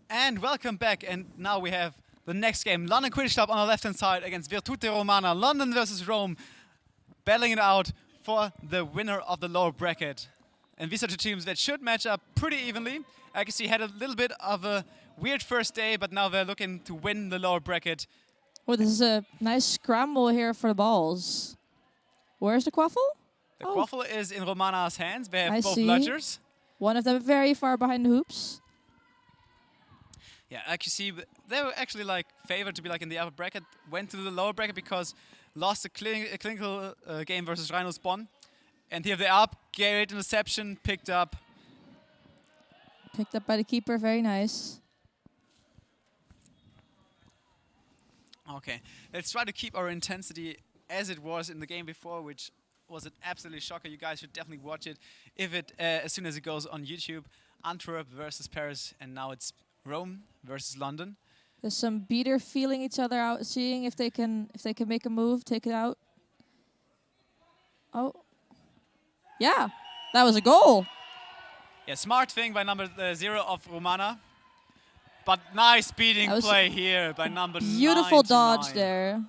And welcome back. And now we have the next game. London Quidditch Club on the left-hand side against Virtute Romana. London versus Rome, battling it out for the winner of the lower bracket. And these are two teams that should match up pretty evenly. EQC had a little bit of a weird first day, but now they're looking to win the lower bracket. Well, this is a nice scramble here for the balls. Where's the quaffle? The quaffle is in Romana's hands. They have I both see. bludgers. One of them very far behind the hoops. Yeah, EQC, they were actually like favored to be like in the upper bracket, went to the lower bracket because lost a clinical game versus Rhinos Bonn. And here they are up, great interception, picked up. Picked up by the keeper, very nice. Okay, let's try to keep our intensity as it was in the game before, which was an absolutely shocker. You guys should definitely watch it if it as soon as it goes on YouTube. Antwerp versus Paris, and now it's Rome versus London. There's some beater feeling each other out, seeing if they can make a move, take it out. Oh, yeah, that was a goal. Yeah, smart thing by number 0 of Romana. But nice beating play here by number 9. Beautiful dodge there.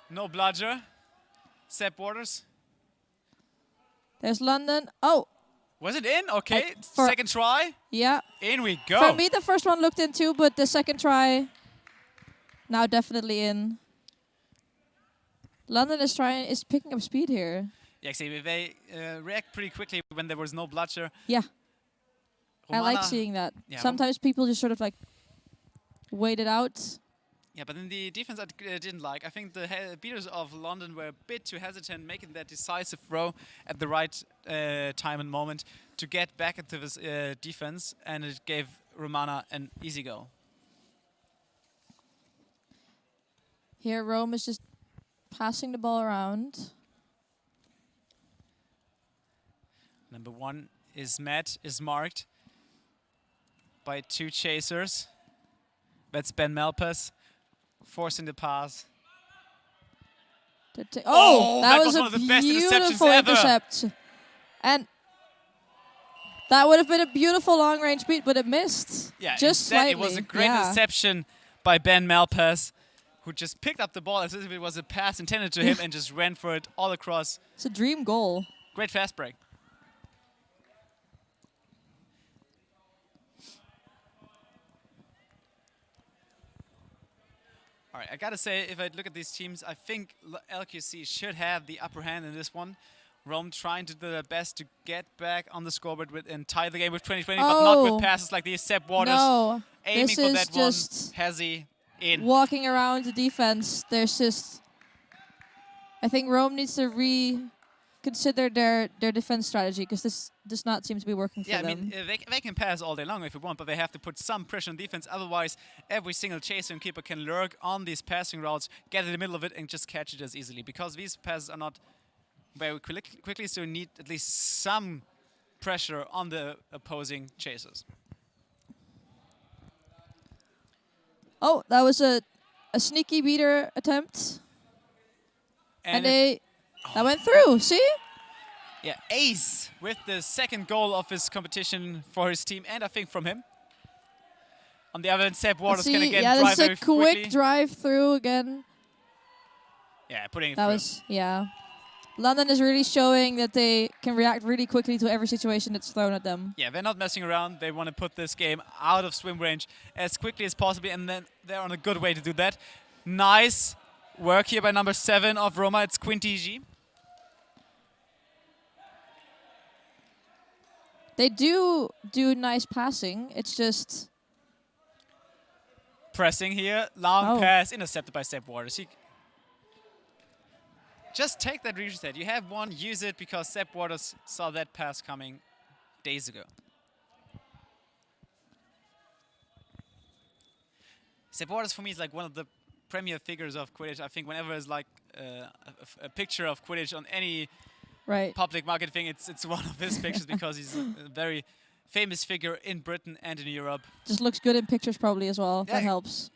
No bludger. Sepp Waters. There's London. Oh. Was it in? Okay, second try. Yeah. In we go. For me, the first one looked in too, but the second try, now definitely in. London is picking up speed here. Yeah, see, they react pretty quickly when there was no bludger. Yeah. Romana, I like seeing that. Yeah, sometimes people just sort of like wait it out. Yeah, but in the defense I didn't like. I think the beaters of London were a bit too hesitant, making that decisive throw at the right time and moment to get back into this defense, and it gave Romana an easy goal. Here Rome is just passing the ball around. Number 1 is marked by 2 chasers. That's Ben Malpas forcing the pass. Oh, that was one of the best beautiful intercept. And that would have been a beautiful long-range beat, but it missed. Yeah, just slightly. It was a great interception by Ben Malpas, who just picked up the ball as if it was a pass intended to him and just ran for it all across. It's a dream goal. Great fast break. All right, I gotta say, if I look at these teams, I think EQC should have the upper hand in this one. Rome trying to do their best to get back on the scoreboard and tie the game with 2020, but not with passes like these. Sepp Waters aiming for that one. Hezzy in. Walking around the defense, there's just... I think Rome needs to reconsider their defense strategy, because this does not seem to be working for them. Yeah, I mean, they can pass all day long if they want, but they have to put some pressure on defense. Otherwise, every single chaser and keeper can lurk on these passing routes, get in the middle of it, and just catch it as easily. Because these passes are not very quickly, so you need at least some pressure on the opposing chasers. Oh, that was a sneaky beater attempt. And that went through, see? Yeah, ace with the second goal of his competition for his team, and I think from him. On the other hand, Sepp Waters can again drive very quickly. Yeah, that's a quick drive through again. Yeah, putting it through. That was, yeah. London is really showing that they can react really quickly to every situation that's thrown at them. Yeah, they're not messing around. They want to put this game out of swim range as quickly as possible, and then they're on a good way to do that. Nice work here by number 7 of Roma. It's Quinty G. They do nice passing. It's just... Pressing here. Long pass. Intercepted by Sepp Waters. Just take that reset. You have one. Use it, because Sepp Waters saw that pass coming days ago. Sepp Waters, for me, is like one of the premier figures of Quidditch. I think whenever there's like a picture of Quidditch on any public market thing, it's one of his pictures, because he's a very famous figure in Britain and in Europe. Just looks good in pictures probably as well. Yeah. That helps.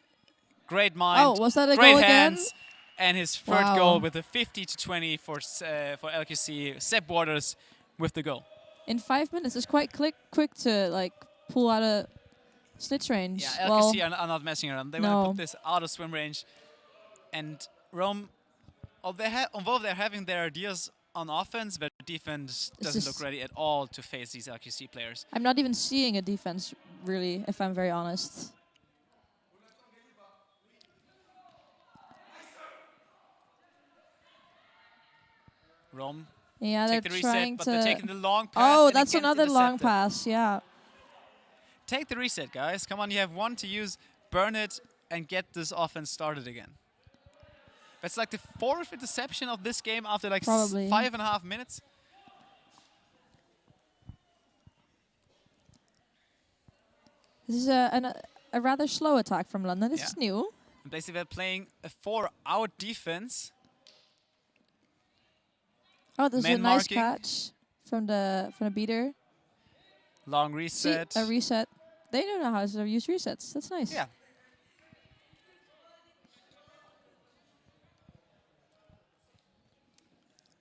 Great mind. Oh, was that a great goal hands, again? And his third goal with a 50-20 for EQC. Sepp Waters with the goal. In 5 minutes, it's quite quick to like pull out Snitch range. Yeah, Well, EQC are not messing around. They no. want to put this out of swim range. And Rome, although they're having their ideas on offense, their defense doesn't look ready at all to face these EQC players. I'm not even seeing a defense, really, if I'm very honest. Rome, Yeah, take they're the trying reset, but to... they're taking the long pass. Oh, and that's again, another long intercepted. pass, yeah. Take the reset, guys. Come on, you have one to use. Burn it and get this offense started again. That's like the 4th interception of this game after like Probably. 5.5 minutes. This is a rather slow attack from London. This is new. And basically, they're playing a 4-out defense. Oh, there's a Man nice marking. catch from the beater. Long See, reset. a reset. They don't know how to use resets. That's nice. Yeah.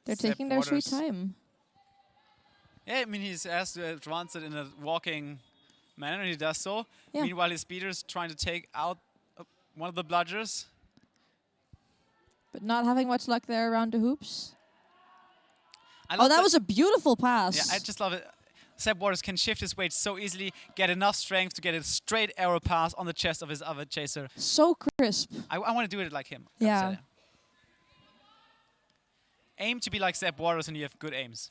They're Sepp taking their sweet Waters. time. Yeah, I mean, he's asked to advance it in a walking manner, and he does so. Yeah. Meanwhile, his speeder's trying to take out one of the bludgers. But not having much luck there around the hoops. I Oh, love that was a beautiful pass. Yeah, I just love it. Sepp Waters can shift his weight so easily, get enough strength to get a straight arrow pass on the chest of his other chaser. So crisp. I want to do it like him. Yeah. Aim to be like Sepp Waters and you have good aims.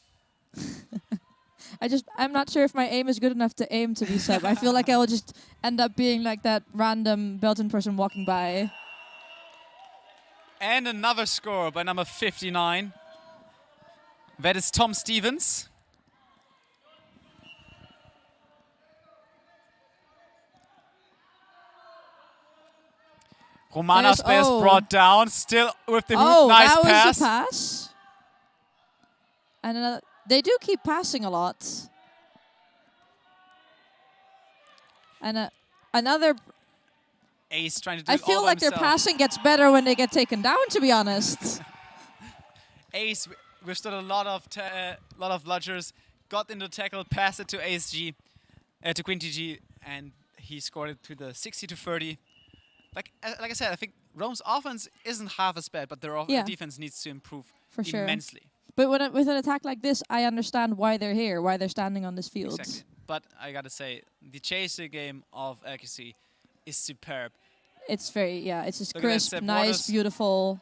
I'm not sure if my aim is good enough to aim to be Seb. I feel like I will just end up being like that random Belgian person walking by. And another score by number 59. That is Tom Stevens. Romana's players brought down, still with the hoop. Nice that pass. was a pass. And they do keep passing a lot. And another... Ace trying to do I it all feel by like their himself. passing gets better when they get taken down, to be honest. Ace withstood a lot of bludgers, got into tackle, passed it to Ace G, to Quinty G, and he scored it to the 60-30. Like I said, I think Rome's offense isn't half as bad, but their defense needs to improve immensely. But with an attack like this, I understand why they're here, why they're standing on this field. Exactly. But I gotta say, the chaser game of EQC is superb. It's very, it's just Look at that, crisp, Sepp nice, Waters beautiful.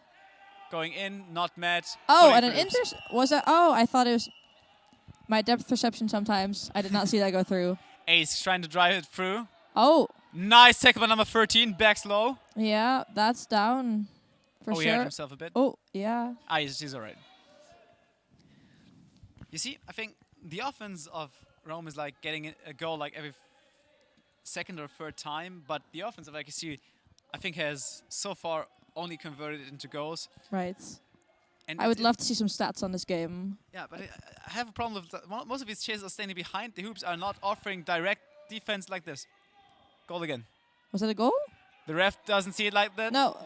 Going in, not mad. Oh, and an was that? Oh, I thought it was my depth perception sometimes. I did not see that go through. Ace trying to drive it through. Oh. Nice tackle by number 13, backs low. Yeah, that's down for sure. He hurt himself a bit. Oh, yeah. He's all right. You see, I think the offense of Rome is like getting a goal like every second or third time, but the offense of EQC, I think, has so far only converted it into goals. Right. And I would love to see some stats on this game. Yeah, but I have a problem with that. Most of these chasers are standing behind the hoops, are not offering direct defense like this. Goal again. Was that a goal? The ref doesn't see it like that. No.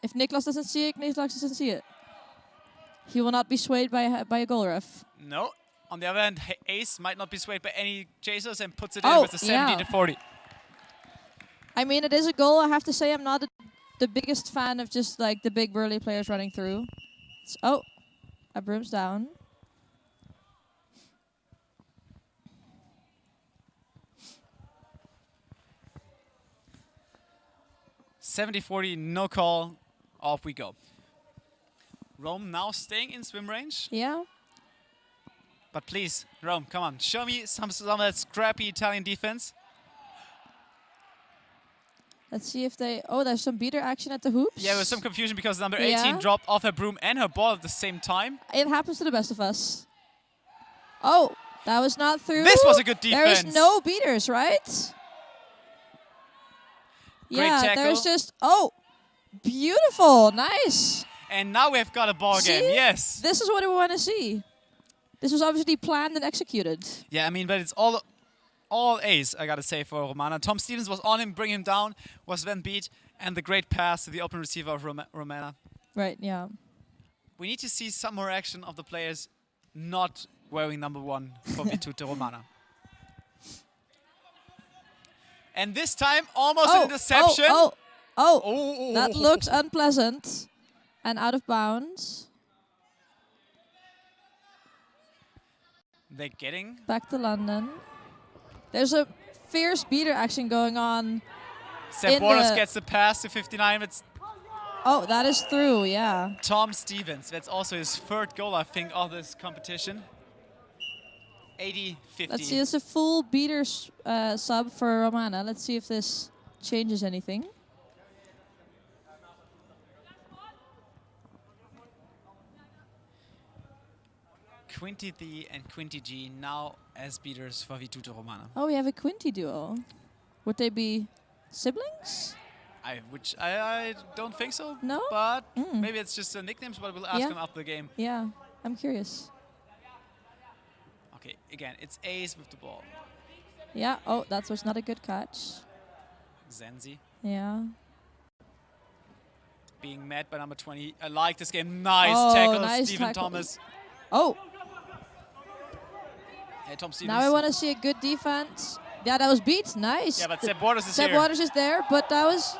If Niklas doesn't see it, Niklas doesn't see it. He will not be swayed by a goal ref. No. On the other hand, Ace might not be swayed by any chasers and puts it in with the 70-40. I mean, it is a goal. I have to say I'm not the biggest fan of just like the big burly players running through. A broom's down. $70-40, no call. Off we go. Rome now staying in swim range. Yeah. But please, Rome, come on. Show me some of that scrappy Italian defense. Let's see if they... Oh, there's some beater action at the hoops. Yeah, there's some confusion because number 18 dropped off her broom and her ball at the same time. It happens to the best of us. Oh, that was not through. This was a good defense. There is no beaters, right? Great tackle. There's just... Oh, beautiful. Nice. And now we've got a ball game. Yes. This is what we want to see. This was obviously planned and executed. Yeah, I mean, but it's all ace, I gotta say, for Romana. Tom Stevens was on him, bring him down, was then beat, and the great pass to the open receiver of Romana. Right, yeah. We need to see some more action of the players not wearing number 1 for Virtute Romana. And this time, almost an interception. Oh, that looks unpleasant and out of bounds. They're getting back to London. There's a fierce beater action going on. Seb Waters gets the pass to 59. It's that is through, yeah. Tom Stevens. That's also his third goal, I think, of this competition. 80-50. Let's see, it's a full beater sub for Romana. Let's see if this changes anything. Quinty D and Quinty G now as beaters for Virtute Romana. Oh, we have a Quinty duo. Would they be siblings? I don't think so. No? But maybe it's just nicknames, but we'll ask them after the game. Yeah, I'm curious. Okay, again, it's Ace with the ball. Yeah, that was not a good catch. Zenzi. Yeah. Being met by number 20. I like this game. Nice tackle, nice Stephen tackle. Thomas. Oh. Hey, Tom Stevens. Now I want to see a good defense. Yeah, that was beat. Nice. Yeah, but Seb Waters is here. Seb Waters is there, but that was...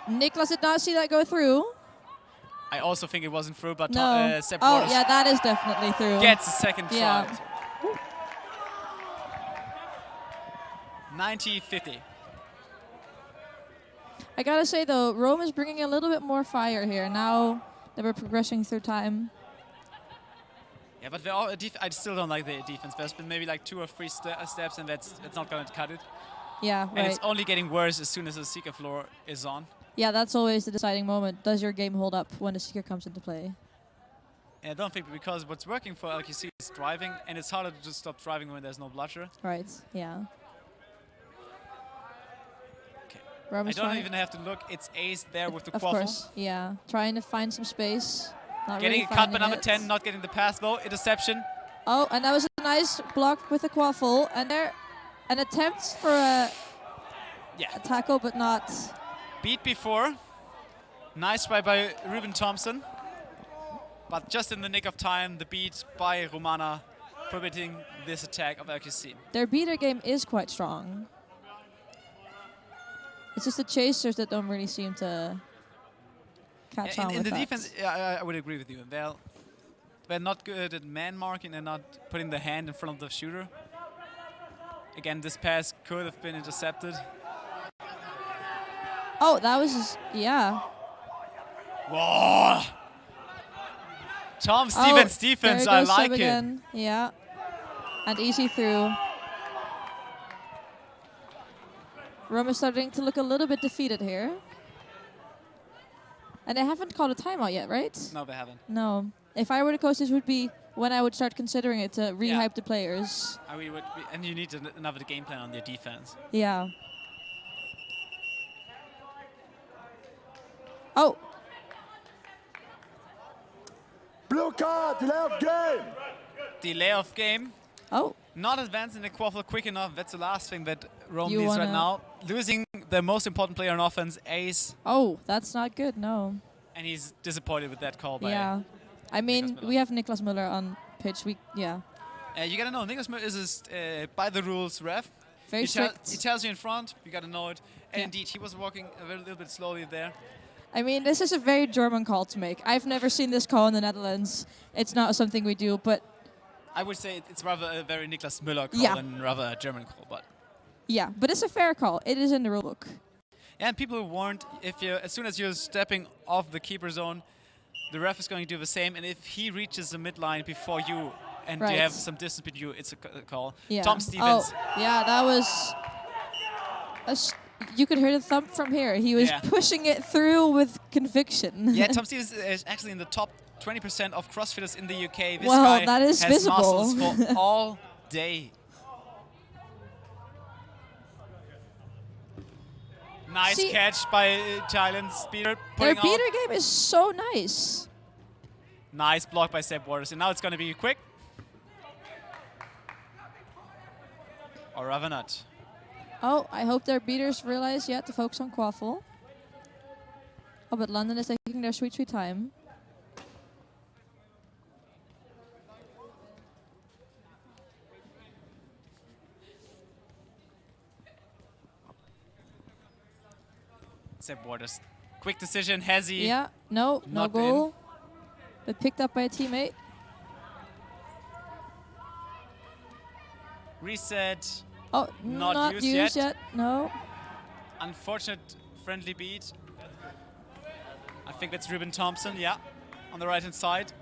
Niklas did not see that go through. I also think it wasn't through, but no. Seb Waters yeah, that is definitely through. gets a second try. Yeah. 90-50. I gotta say though, Rome is bringing a little bit more fire here now that we're progressing through time. Yeah, but they're all I still don't like the defense. There's been maybe like 2 or 3 steps, and it's not going to cut it. Yeah, right. And it's only getting worse as soon as the Seeker floor is on. Yeah, that's always the deciding moment. Does your game hold up when the Seeker comes into play? And I don't think because what's working for EQC is driving, and it's harder to just stop driving when there's no blusher. Right, yeah. Okay. Rome I don't even have to look. It's Ace there with the quaffle. Of course, yeah. Trying to find some space. Not getting really a cut by number it. 10, not getting the pass though. Interception. Oh, and that was a nice block with the quaffle. And there, an attempt for a tackle, but not. Beat before. Nice try by Ruben Thompson. But just in the nick of time, the beat by Romana, prohibiting this attack of EQC. Their beater game is quite strong. It's just the chasers that don't really seem to catch on with in the that. defense, I would agree with you. They're not good at man marking and not putting the hand in front of the shooter. Again, this pass could have been intercepted. Oh, that was just, yeah. Whoa! Tom Stevens defense, I like it. Again. Yeah. And easy through. Rome is starting to look a little bit defeated here. And they haven't called a timeout yet, right? No, they haven't. No. If I were the coach, this would be when I would start considering it to re-hype the players. And you need another game plan on your defense. Yeah. Oh. Blue card, delay of game. Delay of game. Oh. Not advancing the quaffle quick enough. That's the last thing that Rome needs right now. Losing the most important player on offense, Ace. Oh, that's not good, no. And he's disappointed with that call by I mean, we have Niklas Müller on pitch. You gotta know, Niklas Müller is by the rules ref. Very strict. He tells you in front, you gotta know it. And indeed, he was walking a little bit slowly there. I mean, this is a very German call to make. I've never seen this call in the Netherlands. It's not something we do, but... I would say it's rather a very Niklas Müller call than rather a German call, but... Yeah, but it's a fair call. It is in the rule book. Yeah, and people warned, as soon as you're stepping off the keeper zone, the ref is going to do the same, and if he reaches the midline before you, and you have some distance between you, it's a call. Yeah. Tom Stevens. Oh, yeah, that was... you could hear the thump from here. He was pushing it through with conviction. Yeah, Tom Stevens is actually in the top 20% of CrossFitters in the UK. This well, guy that is has visible. muscles for all day. Nice catch by Italian speeder. Their beater game is so nice. Nice block by Seb Waters. And now it's going to be quick. Or rather not. Oh, I hope their beaters realize to focus on quaffle. Oh, but London is taking their sweet, sweet time. Sepp Waters. Quick decision, Hezzy. Yeah, no Not goal. But picked up by a teammate. Reset. Oh, Not not used used yet. yet. No. Unfortunate friendly beat. I think that's Ruben Thompson, yeah, on the right-hand side.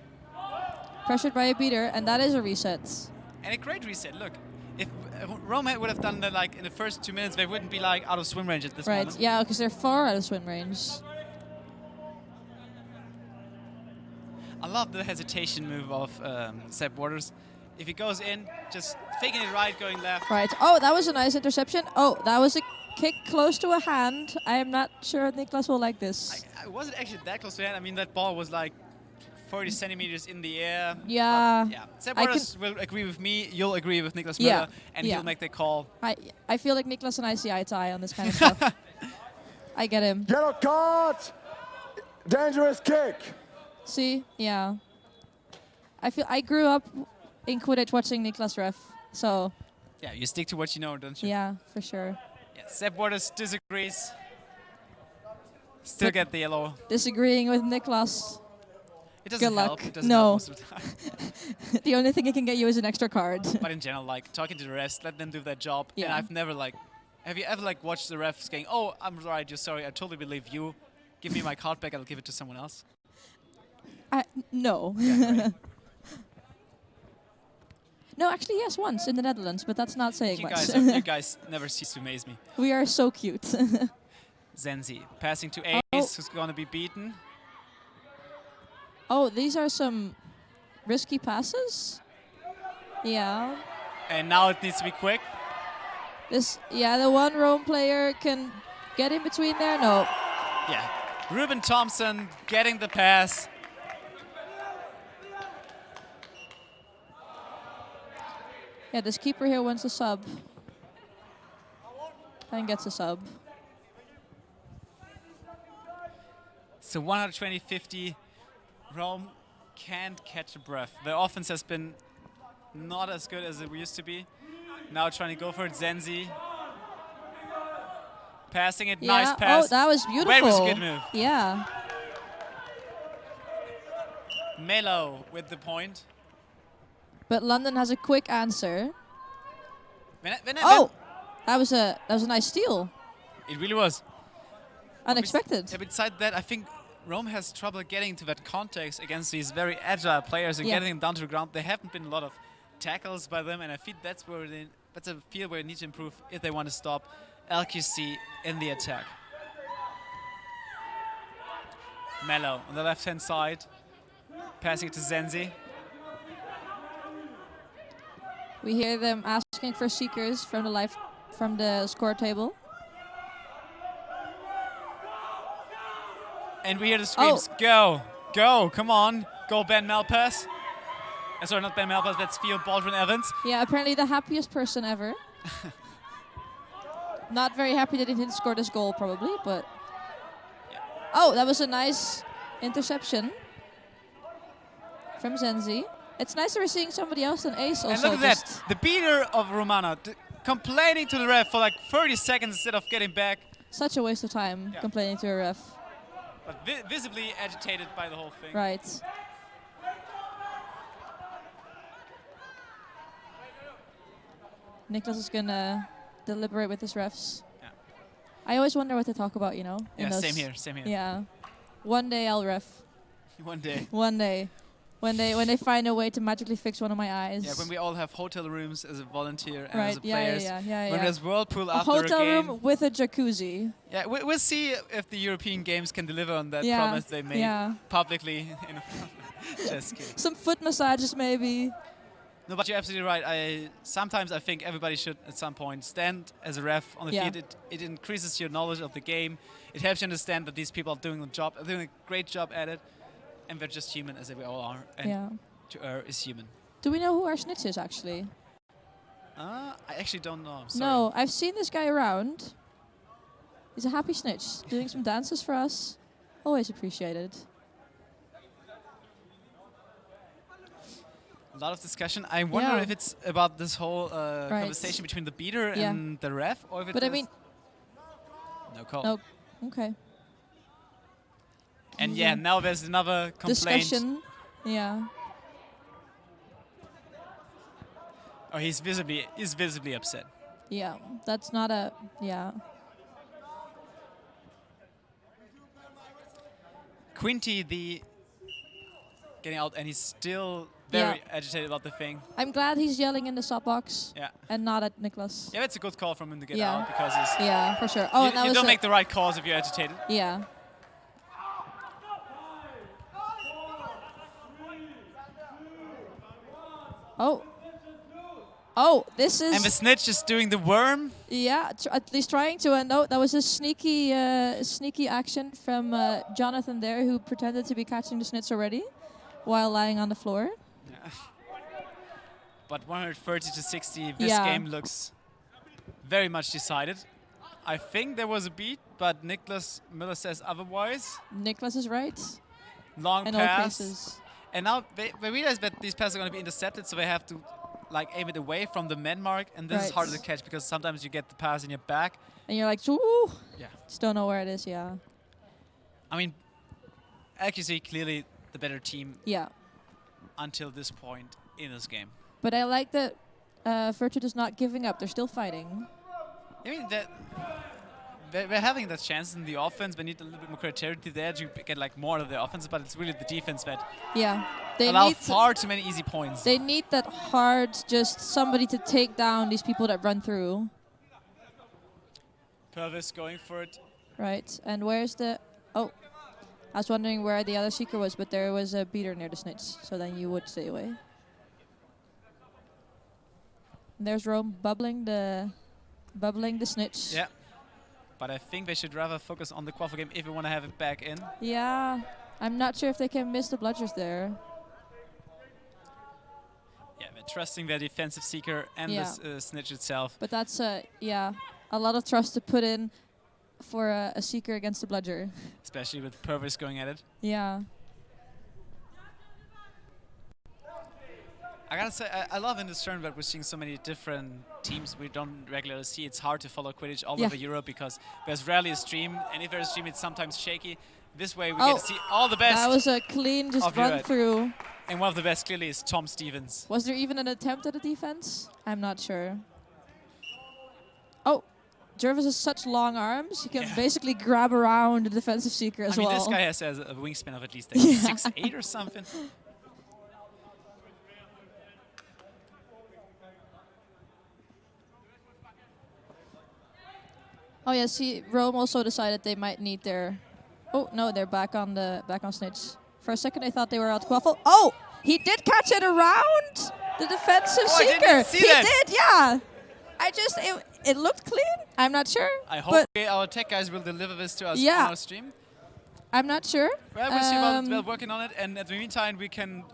Pressured by a beater, and that is a reset. And a great reset. Look, if Rome would have done that like in the first 2 minutes, they wouldn't be like out of swim range at this Right, moment. yeah, because they're far out of swim range. I love the hesitation move of Sepp Waters. If he goes in, just faking it right, going left. Right. Oh, that was a nice interception. Oh, that was a kick close to a hand. I am not sure Niklas will like this. I wasn't actually that close to hand. I mean, that ball was like 40 centimeters in the air. Yeah. Yeah. Sepp Waters will agree with me. You'll agree with Niklas Müller, Yeah. and Yeah. he'll make the call. I feel like Niklas and I see eye to eye on this kind of stuff. I get him. Yellow card. Dangerous kick. See? Yeah. I grew up in Quidditch watching Niklas ref, so Yeah, you stick to what you know, don't you? yeah, for sure. Yeah, Sepp Waters disagrees. Still get the yellow. Disagreeing with Niklas. It doesn't Good help. luck. It doesn't No. help most of the time. The only thing it can get you is an extra card. But in general, like talking to the refs, let them do their job. And Yeah. I've never like, have you ever like watched the refs going, "Oh, I'm right, you're sorry, I totally believe you. Give me my card back, I'll give it to someone else." No. No, actually, yes, once in the Netherlands, but that's not saying much. You guys never cease to amaze me. We are so cute. Zenzi passing to Ace, who's gonna be beaten. Oh, these are some risky passes? Yeah. And now it needs to be quick. The one Rome player can get in between there. No. Yeah. Ruben Thompson getting the pass. Yeah, this keeper here wants a sub. And gets a sub. So 120-50. Rome can't catch a breath. Their offense has been not as good as it used to be. Now trying to go for it, Zenzi. Passing it, Yeah. nice pass. Oh, that was beautiful. That was a good move. Yeah. Melo with the point. But London has a quick answer. Oh! That was a nice steal. It really was. Unexpected. Yeah, beside that, I think Rome has trouble getting to that context against these very agile players and getting them down to the ground. There haven't been a lot of tackles by them, and I think that's a field where they need to improve if they want to stop EQC in the attack. Melo on the left-hand side, passing it to Zenzi. We hear them asking for seekers from the score table. And we hear the screams, go, go, come on, go Ben Malpass. Sorry, not Ben Malpass, that's Theo Baldwin Evans. Yeah, apparently the happiest person ever. Not very happy that he didn't score this goal, probably, but... Yeah. Oh, that was a nice interception from Zenzi. It's nice that we're seeing somebody else than Ace also. And look at that, the beater of Romana complaining to the ref for like 30 seconds instead of getting back. Such a waste of time complaining to a ref. But visibly agitated by the whole thing. Right. Niklas is gonna deliberate with his refs. Yeah. I always wonder what they talk about, you know? Yeah, same here, same here. Yeah. One day I'll ref. One day. One day. When they find a way to magically fix one of my eyes. Yeah, when we all have hotel rooms as a volunteer and right. as a players. Yeah. When there's whirlpool a after a hotel game. room with a jacuzzi. Yeah, we'll see if the European Games can deliver on that promise they made publicly. Just kidding. Some foot massages maybe. No, but you're absolutely right. Sometimes I think everybody should at some point stand as a ref on the field. It increases your knowledge of the game. It helps you understand that these people are doing a great job at it, and they're just human as we all are. And to err is human. Do we know who our snitch is actually? I actually don't know. Sorry. No, I've seen this guy around. He's a happy snitch, doing some dances for us. Always appreciated. A lot of discussion. I wonder if it's about this whole conversation between the beater and the ref, or if it is... But I mean... No call. No. Okay. And yeah, now there's another complaint. discussion. Yeah. Oh, he's visibly upset. Yeah. That's not a. Yeah. Quinty, the getting out, and he's still very agitated about the thing. I'm glad he's yelling in the sub box Yeah. and not at Niklas. Yeah, it's a good call from him to get Yeah. out because he's. Yeah, for sure. Oh, and that You was don't make the right calls if you're agitated. Yeah. Oh. Oh, this is. And the snitch is doing the worm. Yeah, at least trying to. And no, that was a sneaky action from Jonathan there, who pretended to be catching the snitch already, while lying on the floor. Yeah. But 130 to 60, this Yeah. game looks very much decided. I think there was a beat, but Niklas Miller says otherwise. Niklas is right Long in all pass. cases. And now they realize that these passes are going to be intercepted, so they have to like aim it away from the man mark, and this is Right. harder to catch because sometimes you get the pass in your back. And you're like, ooh, Yeah. just don't know where it is. Yeah. I mean, EQC clearly the better team Yeah. until this point in this game. But I like that Virtute is not giving up. They're still fighting. I mean, they're having the chances in the offense. They need a little bit more creativity there to get like more out of their offense, but it's really the defense that Yeah. They allow need far too many easy points. They need that hard, just somebody to take down these people that run through. Purvis going for it. Right. And where's the... Oh. I was wondering where the other seeker was, but there was a beater near the snitch, so then you would stay away. And there's Rome bubbling the snitch. Yeah. But I think they should rather focus on the quaffle game if we want to have it back in. Yeah. I'm not sure if they can miss the bludgers there. Yeah, they're trusting their defensive seeker and Yeah. the snitch itself. But that's, yeah, a lot of trust to put in for a seeker against a bludger. Especially with Purvis going at it. Yeah. I gotta say, I love in this tournament that we're seeing so many different teams we don't regularly see. It's hard to follow Quidditch all over Europe because there's rarely a stream, and if there's a stream, it's sometimes shaky. This way, we get to see all the best. That was a clean just of run Europe. through. And one of the best clearly is Tom Stevens. Was there even an attempt at a defense? I'm not sure. Oh, Jervis has such long arms. He can basically grab around the defensive seeker as I mean, well. this guy has a wingspan of at least like 6'8" or something. Oh yeah, see, Rome also decided they might need their... Oh no, they're back on snitch. For a second, I thought they were out quaffle. Oh, he did catch it around the defensive Oh, I seeker. didn't see that. He did, yeah. It looked clean. I'm not sure. I hope our tech guys will deliver this to us on our stream. I'm not sure. Well, we'll see about they're working on it, and at the meantime, we can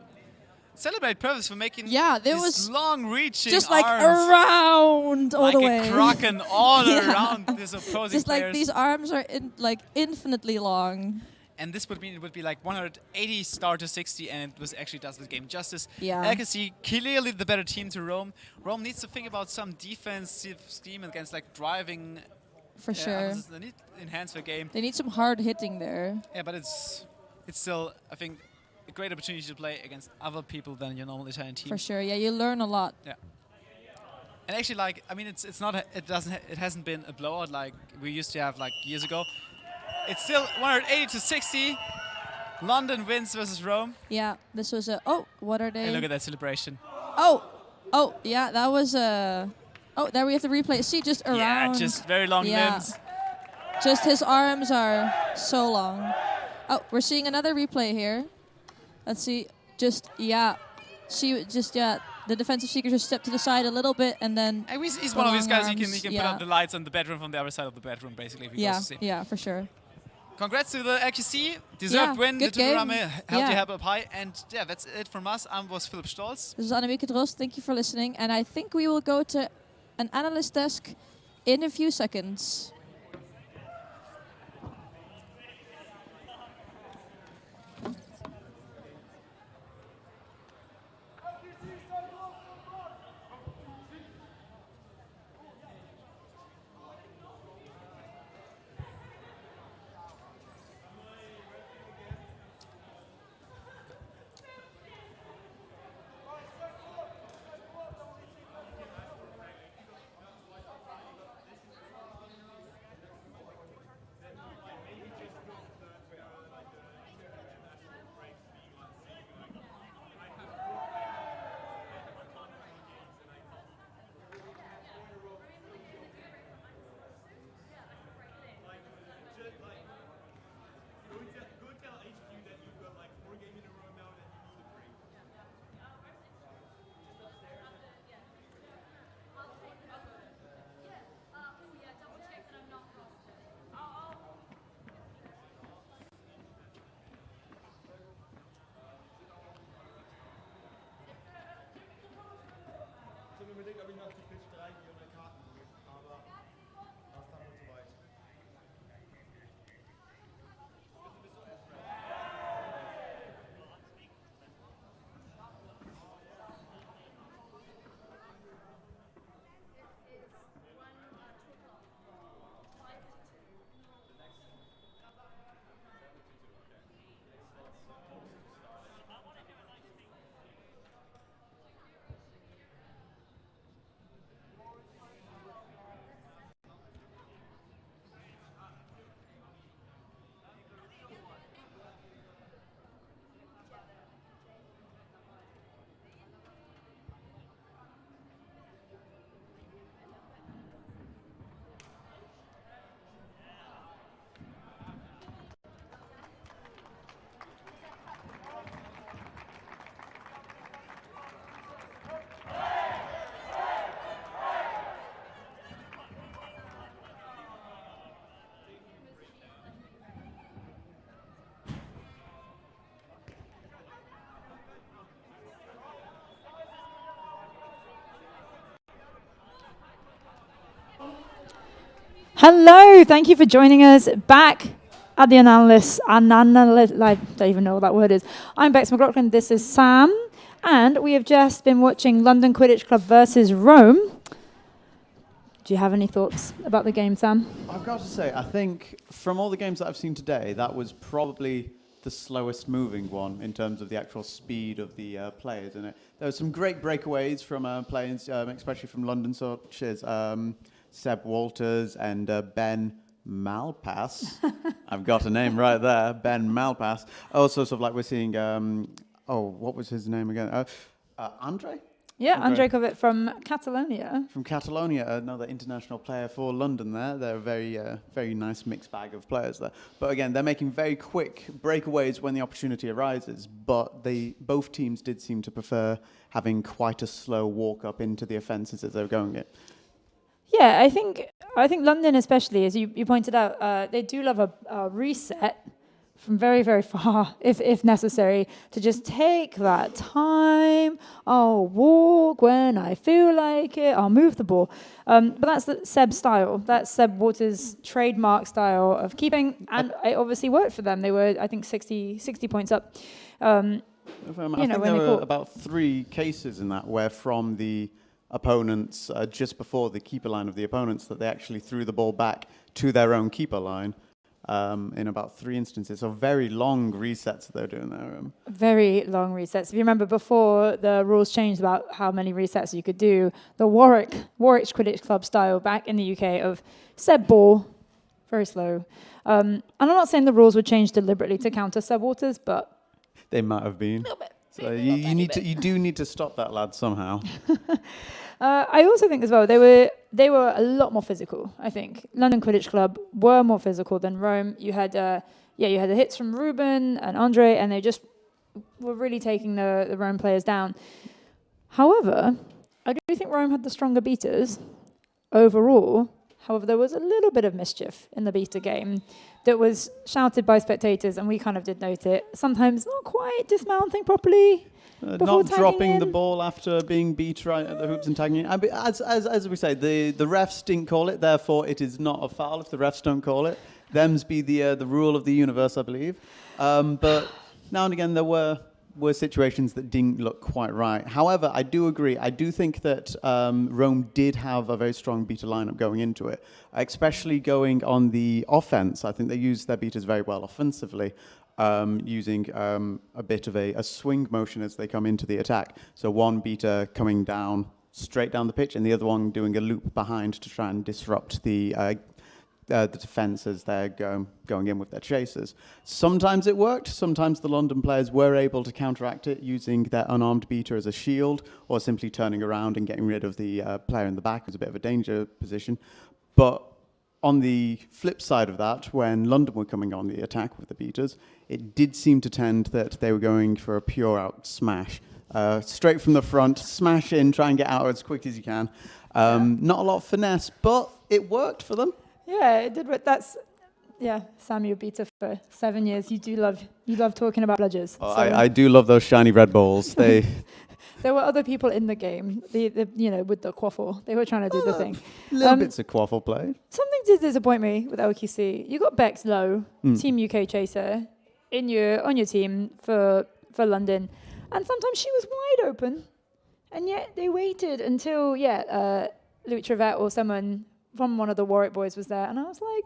celebrate Purvis for making there this was long-reaching just like arms. around all Like the way. a kraken all around this opposing Just like players. these arms are infinitely long. And this would mean it would be like 180 star to 60, and it was actually does the game justice. Yeah. EQC clearly the better team to Rome. Rome needs to think about some defensive scheme against like driving. For sure. They need to enhance their game. They need some hard hitting there. Yeah, but it's still, I think, a great opportunity to play against other people than your normal Italian team. For sure. Yeah, you learn a lot. Yeah. And actually, like, I mean, it hasn't been a blowout like we used to have like years ago. It's still 180 to 60. London wins versus Rome. Yeah, this was a... Oh, what are they? And look at that celebration. Oh, yeah, that was a... Oh, there we have the replay. See, just around. Yeah, just very long limbs. Just his arms are so long. Oh, we're seeing another replay here. Let's see. Just, the defensive seeker just stepped to the side a little bit and then... And he's one of these guys, he can put yeah. up the lights on the bedroom from the other side of the bedroom, basically. If he goes to see. Yeah, for sure. Congrats to the EQC. Deserved win. good The game. Tutorame held you up high. And yeah, that's it from us. I was Philip Stolz. This is Annemieke Drost. Thank you for listening. And I think we will go to an analyst desk in a few seconds. Hello, thank you for joining us back at the analyst. I don't even know what that word is. I'm Bex McLaughlin, this is Sam, and we have just been watching London Quidditch Club versus Rome. Do you have any thoughts about the game, Sam? I've got to say, I think from all the games that I've seen today, that was probably the slowest moving one in terms of the actual speed of the players in it. There were some great breakaways from players, especially from London, such as Seb Walters and Ben Malpass. I've got a name right there, Ben Malpass. Also, sort of like we're seeing, what was his name again? Andre? Yeah, Okay. Andre Kovic from Catalonia. From Catalonia, another international player for London there. They're a very nice mixed bag of players there. But again, they're making very quick breakaways when the opportunity arises. But both teams did seem to prefer having quite a slow walk up into the offences as they were going it. Yeah, I think London especially, as you pointed out, they do love a reset from very, very far, if necessary, to just take that time. I'll walk when I feel like it. I'll move the ball. But that's Seb's style. That's Seb Waters' trademark style of keeping, and it obviously worked for them. They were, I think, 60 points up. I think there were about 3 cases in that where from the opponents, just before the keeper line of the opponents, that they actually threw the ball back to their own keeper line. In about 3 instances. So very long resets that they're doing there. Very long resets. If you remember before the rules changed about how many resets you could do, the Warwick Quidditch Club style back in the UK of Seb ball, very slow. And I'm not saying the rules would change deliberately to counter Seb Waters, but they might have been. A little bit. So you do need to stop that lad somehow. I also think as well they were a lot more physical. I think London Quidditch Club were more physical than Rome. You had the hits from Ruben and Andre, and they just were really taking the Rome players down. However, I do think Rome had the stronger beaters overall. However, there was a little bit of mischief in the beater game that was shouted by spectators, and we kind of did note it. Sometimes not quite dismounting properly. Not dropping the ball after being beat right at the hoops and tagging it. As we say, the refs didn't call it, therefore it is not a foul if the refs don't call it. Them's be the rule of the universe, I believe. But now and again there were situations that didn't look quite right. However, I do agree. I do think that Rome did have a very strong beater lineup going into it, especially going on the offense. I think they used their beaters very well offensively. Using a bit of a swing motion as they come into the attack. So one beater coming down straight down the pitch and the other one doing a loop behind to try and disrupt the defence as they're going in with their chasers. Sometimes it worked. Sometimes the London players were able to counteract it using their unarmed beater as a shield or simply turning around and getting rid of the player in the back. It was a bit of a danger position. But on the flip side of that, when London were coming on the attack with the beaters, it did seem to tend that they were going for a pure-out smash. Straight from the front, smash in, try and get out as quick as you can. Not a lot of finesse, but it worked for them. Yeah, it did. Sam, you're a beater for 7 years. You love talking about bludgers. Oh, I do love those shiny red balls. There were other people in the game, with the quaffle. They were trying to do the thing. Little bits of quaffle play. Something did disappoint me with EQC. You got Bex Lowe, Team UK chaser, on your team for London, and sometimes she was wide open, and yet they waited until Luke Trevette or someone from one of the Warwick boys was there, and I was like,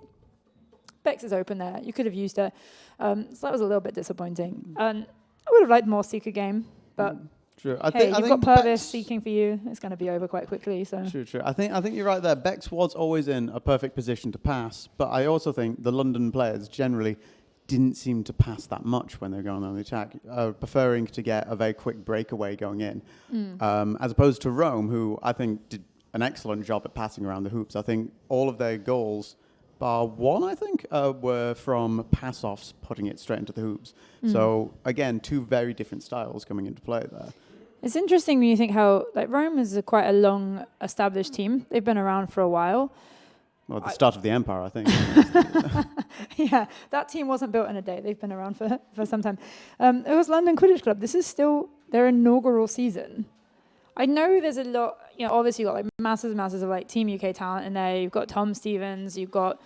Bex is open there. You could have used her. So that was a little bit disappointing. And I would have liked more Seeker game, but. True. You've got Purvis seeking for you. It's going to be over quite quickly. So True. I think you're right there. Bex was always in a perfect position to pass, but I also think the London players generally didn't seem to pass that much when they were going on the attack, preferring to get a very quick breakaway going in, as opposed to Rome, who I think did an excellent job at passing around the hoops. I think all of their goals, bar one, I think, were from pass-offs, putting it straight into the hoops. So again, 2 very different styles coming into play there. it's interesting when you think how Rome is quite a long established team. They've been around for a while. Well, at the start of the empire, I think. Yeah, that team wasn't built in a day. They've been around for some time. It was London Quidditch Club. This is still their inaugural season. I know there's a lot, obviously you've got like masses of like Team UK talent in there. You've got Tom Stevens. You've got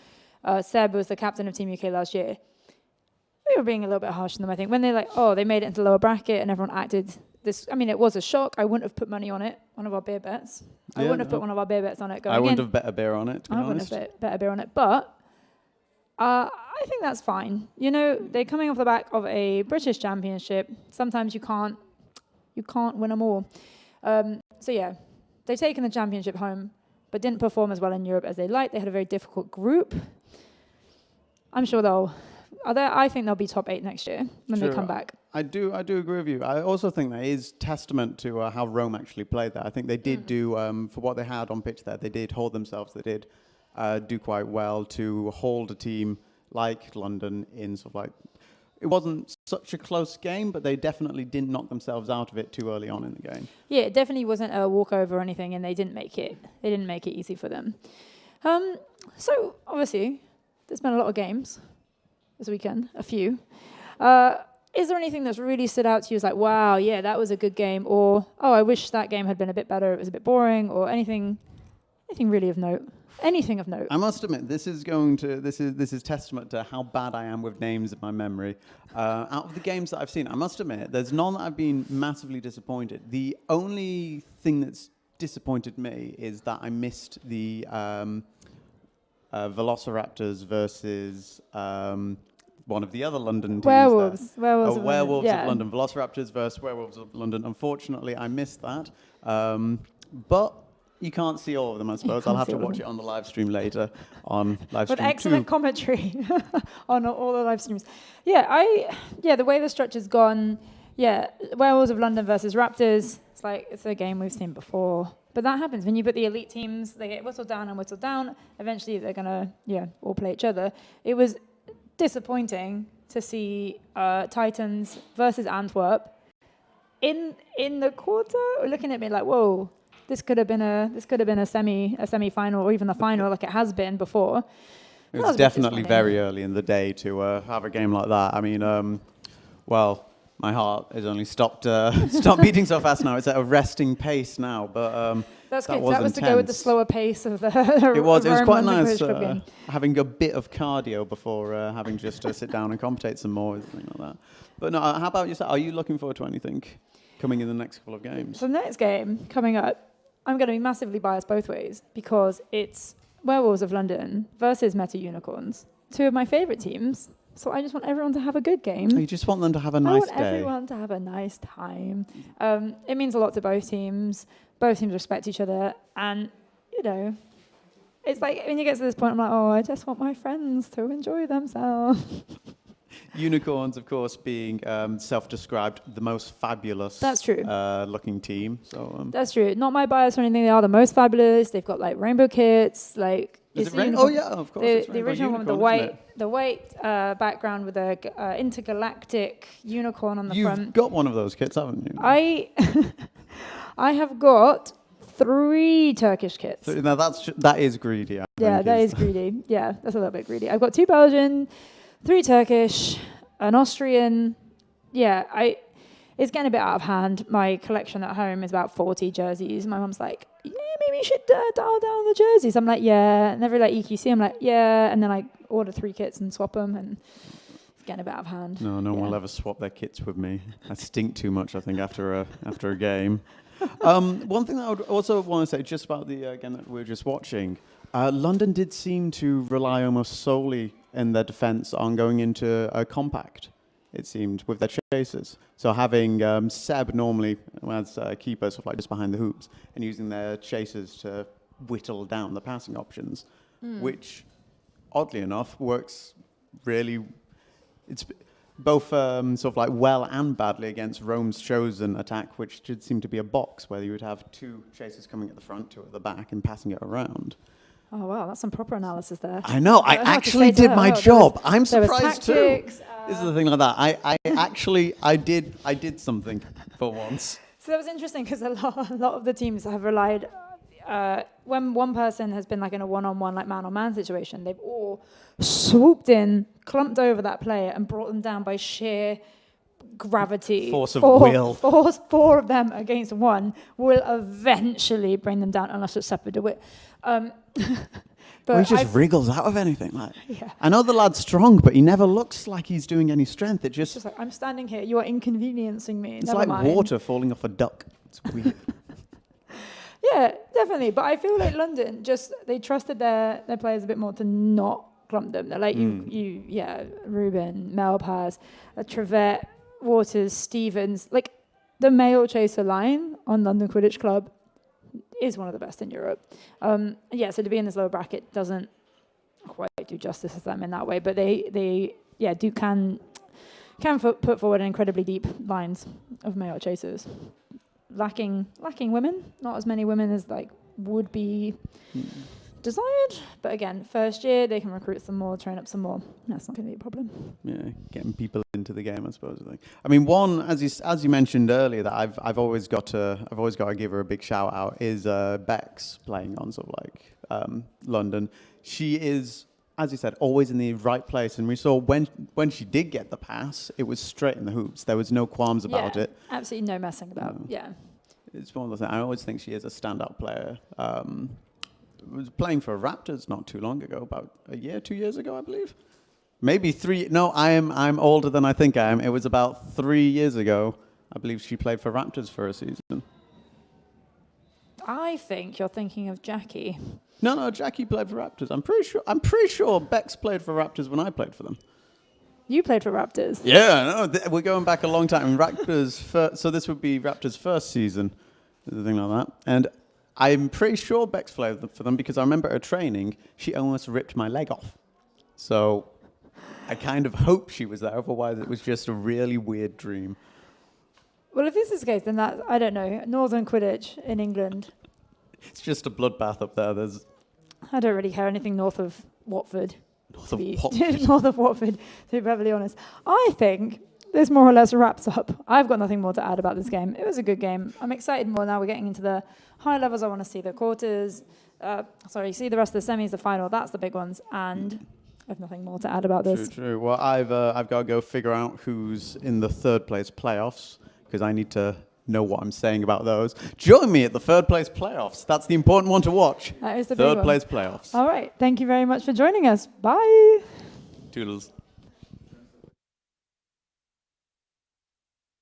Seb, who was the captain of Team UK last year. We were being a little bit harsh on them, I think, when they they made it into the lower bracket and everyone acted this. I mean, it was a shock. I wouldn't have put money on it. One of our beer bets. I wouldn't have put one of our beer bets on it going in. I wouldn't have bet a beer on it, to be honest. I wouldn't have bet a beer on it, but I think that's fine. They're coming off the back of a British Championship. Sometimes you can't win them all. So yeah, they've taken the championship home, but didn't perform as well in Europe as they liked. They had a very difficult group. I'm sure I think they'll be top 8 next year when they come back. I do agree with you. I also think that is testament to how Rome actually played there. I think they did do, for what they had on pitch there, they did hold themselves. They did do quite well to hold a team like London in sort of like, it wasn't such a close game, but they definitely didn't knock themselves out of it too early on in the game. Yeah, it definitely wasn't a walkover or anything, and they didn't make it easy for them. So obviously, there's been a lot of games this weekend, a few. Is there anything that's really stood out to you as like, wow, yeah, that was a good game, or I wish that game had been a bit better, it was a bit boring, or anything really of note? Anything of note? I must admit, this is testament to how bad I am with names in my memory. Out of the games that I've seen, I must admit, there's none that I've been massively disappointed. The only thing that's disappointed me is that I missed the Velociraptors versus one of the other London teams. Werewolves of London. Velociraptors versus Werewolves of London. Unfortunately, I missed that. But you can't see all of them, I suppose. I'll have to watch it on the live stream later on live stream. With excellent commentary on all the live streams. The way the structure's gone, Werewolves of London versus Raptors, it's a game we've seen before. But that happens when you put the elite teams, they get whistled down. Eventually they're going to, all play each other. It was disappointing to see Titans versus Antwerp in the quarter, looking at me like, whoa, this could have been a semi-final or even the final like it has been before. It was definitely very early in the day to have a game like that. I mean, my heart has only stopped beating so fast now. It's at a resting pace now, but that's that good. was That was intense. to go with the slower pace of the. It was quite nice having a bit of cardio before having just to sit down and commentate some more, something like that. But no, how about yourself? Are you looking forward to anything coming in the next couple of games? So the next game coming up, I'm going to be massively biased both ways because it's Werewolves of London versus Meta Unicorns, two of my favourite teams. So I just want everyone to have a good game. You just want them to have a nice day. I want everyone to have a nice time. It means a lot to both teams. Both teams respect each other. And, it's like when you get to this point, I'm like, I just want my friends to enjoy themselves. Unicorns, of course, being self-described the most fabulous looking team. So that's true. Not my bias or anything. They are the most fabulous. They've got rainbow kits. Is it rainbow? Oh yeah, of course. The original one, the white background with the intergalactic unicorn on the front. You've got one of those kits, haven't you? I have got 3 Turkish kits. So now that is greedy. That is greedy. Yeah, that's a little bit greedy. I've got 2 Belgian, 3 Turkish, an Austrian. It's getting a bit out of hand. My collection at home is about 40 jerseys. My mum's like, maybe you should dial down the jerseys. I'm like, yeah. And every EQC, I'm like, yeah. And then I order 3 kits and swap them, and it's getting a bit out of hand. No one will ever swap their kits with me. I stink too much, I think, after a game. One thing that I would also want to say, just about the game that we were just watching, London did seem to rely almost solely in their defence on going into a compact, it seemed, with their chasers. So having Seb normally as keeper, sort of just behind the hoops, and using their chasers to whittle down the passing options, which, oddly enough, works really. It's both well and badly against Rome's chosen attack, which should seem to be a box where you would have 2 chasers coming at the front, 2 at the back, and passing it around. Oh wow, that's some proper analysis there. I know. I actually did my job. I'm surprised too. This is the thing like that. I did something for once. So that was interesting because a lot of the teams have relied. When one person has been in a one-on-one man-on-man situation, they've all swooped in, clumped over that player, and brought them down by sheer gravity, Force of will. four of them against one will eventually bring them down, unless it's Sepa DeWitt. But he just wriggles out of anything. Like, Yeah. I know the lad's strong, but he never looks like he's doing any strength. It It's just like, I'm standing here, you are inconveniencing me. it's Never like mind. water falling off a duck. It's weird. Yeah, definitely. But I feel like London they trusted their players a bit more to not clump them. They're like Ruben, Melpaz, Trevette, Waters, Stevens. Like the male chaser line on London Quidditch Club is one of the best in Europe. So to be in this lower bracket doesn't quite do justice to them in that way. But they can put forward incredibly deep lines of male chasers. Lacking women, not as many women as like would be desired. But again, first year they can recruit some more, train up some more. That's not going to be a problem. Yeah, getting people into the game, I suppose. I mean, one as you mentioned earlier that I've always got to give her a big shout out is Bex playing on sort of like London. She is, as you said, always in the right place, and we saw when she did get the pass, it was straight in the hoops. There was no qualms about it. Absolutely no messing about. No. Yeah, it's one of those things. I always think she is a standout player. Was playing for Raptors not too long ago, about 2 years ago, I believe. Maybe 3. No, I'm older than I think I am. It was about 3 years ago. I believe she played for Raptors for a season. I think you're thinking of Jackie. No, Jackie played for Raptors. I'm pretty sure Bex played for Raptors when I played for them. You played for Raptors. Yeah, no, we're going back a long time. Raptors, so this would be Raptors' first season, something like that. And I'm pretty sure Bex played for them because I remember her training. She almost ripped my leg off. So I kind of hope she was there. Otherwise, it was just a really weird dream. Well, if this is the case, then I don't know, Northern Quidditch in England. It's just a bloodbath up there. I don't really care anything north of Watford. North of Watford, to be perfectly honest. I think this more or less wraps up. I've got nothing more to add about this game. It was a good game. I'm excited more now. We're getting into the high levels. I want to see the quarters. See the rest of the semis, the final. That's the big ones. And I have nothing more to add about this. True. Well, I've got to go figure out who's in the third place playoffs because I need to know what I'm saying about those. Join me at the third place playoffs. That's the important one to watch. That is the big one. Third place playoffs. All right. Thank you very much for joining us. Bye. Toodles.